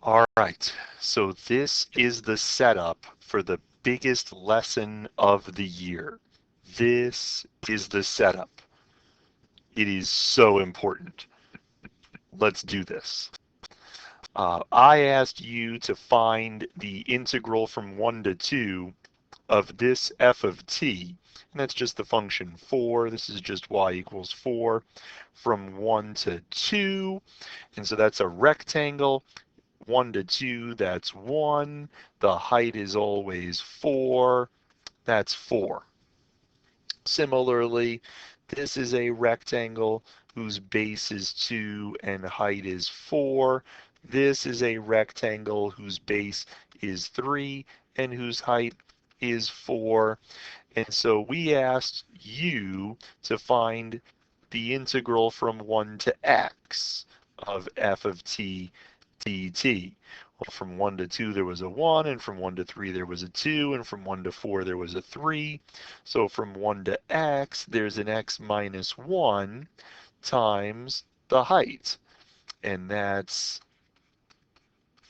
All right, so this is the setup for the biggest lesson of the year. This is the setup. It is so important. Let's do this. I asked you to find the integral from 1 to 2 of this f of t, and that's just the function 4. This is just y equals 4 from 1 to 2, and so that's a rectangle. 1 to 2, that's 1. The height is always 4. That's 4. Similarly, this is a rectangle whose base is 2 and height is 4. This is a rectangle whose base is 3 and whose height is 4. And so we asked you to find the integral from 1 to x of f of t dt. Well, from 1 to 2 there was a 1, and from 1 to 3 there was a 2, and from 1 to 4 there was a 3. So from 1 to x there's an x minus 1 times the height, and that's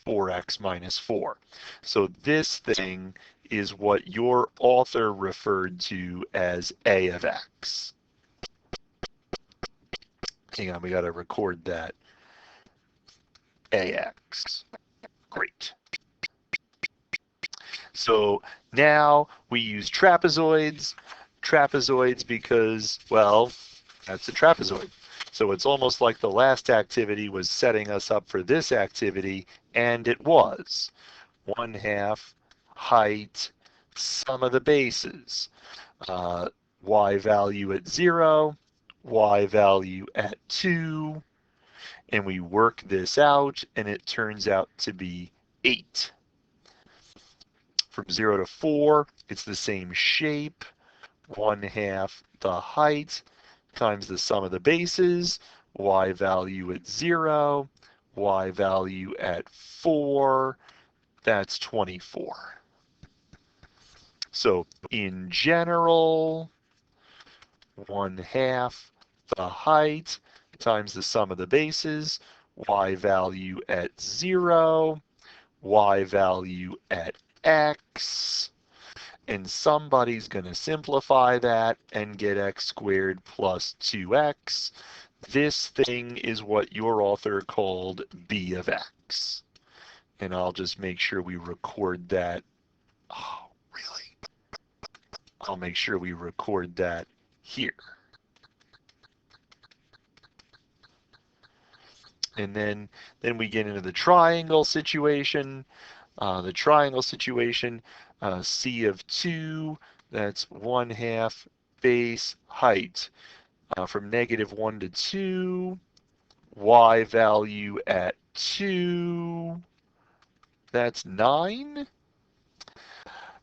4x minus 4. So this thing is what your author referred to as a of x. Hang on, we got to record that. ax. Great. So now we use trapezoids. Trapezoids because, well, that's a trapezoid. So it's almost like the last activity was setting us up for this activity, and it was. 1/2 height, sum of the bases. Y value at 0, y value at 2, and we work this out, and it turns out to be 8. From 0 to 4, it's the same shape. 1/2 the height times the sum of the bases. Y value at 0, y value at 4, that's 24. So in general, 1/2 the height times the sum of the bases, y value at 0, y value at x, and somebody's going to simplify that and get x squared plus 2x. This thing is what your author called b of x. And I'll just make sure we record that. Oh, really? I'll make sure we record that here. And then we get into the triangle situation. The triangle situation, c of 2, that's 1/2 base height. From -1 to 2, y value at 2, that's 9.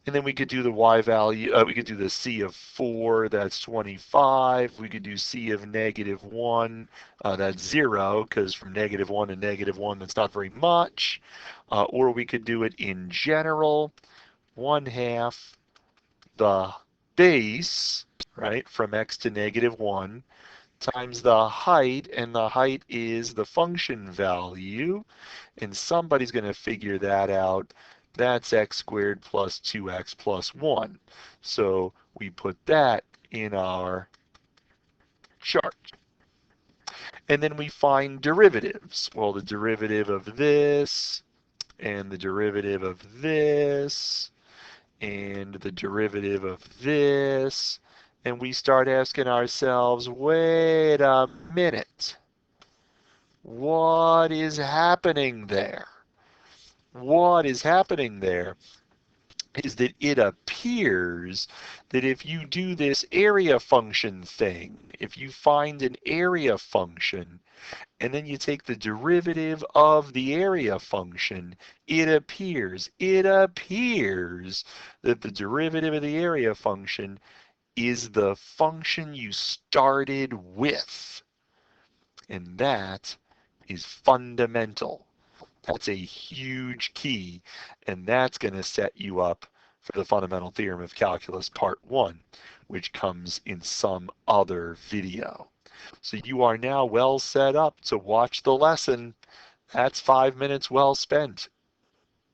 And then we could do the y value, we could do the c of 4, that's 25. We could do c of -1, that's 0, because from -1 to -1, that's not very much. Or we could do it in general, 1/2 the base, right, from x to -1, times the height, and the height is the function value, and somebody's going to figure that out. That's x squared plus 2x plus 1. So we put that in our chart. And then we find derivatives. Well, the derivative of this, and the derivative of this, and the derivative of this, and we start asking ourselves, wait a minute, what is happening there? What is happening there is that it appears that if you do this area function thing, if you find an area function, and then you take the derivative of the area function, it appears that the derivative of the area function is the function you started with. And that is fundamental. That's a huge key, and that's going to set you up for the Fundamental Theorem of Calculus Part 1, which comes in some other video. So you are now well set up to watch the lesson That's 5 minutes well spent.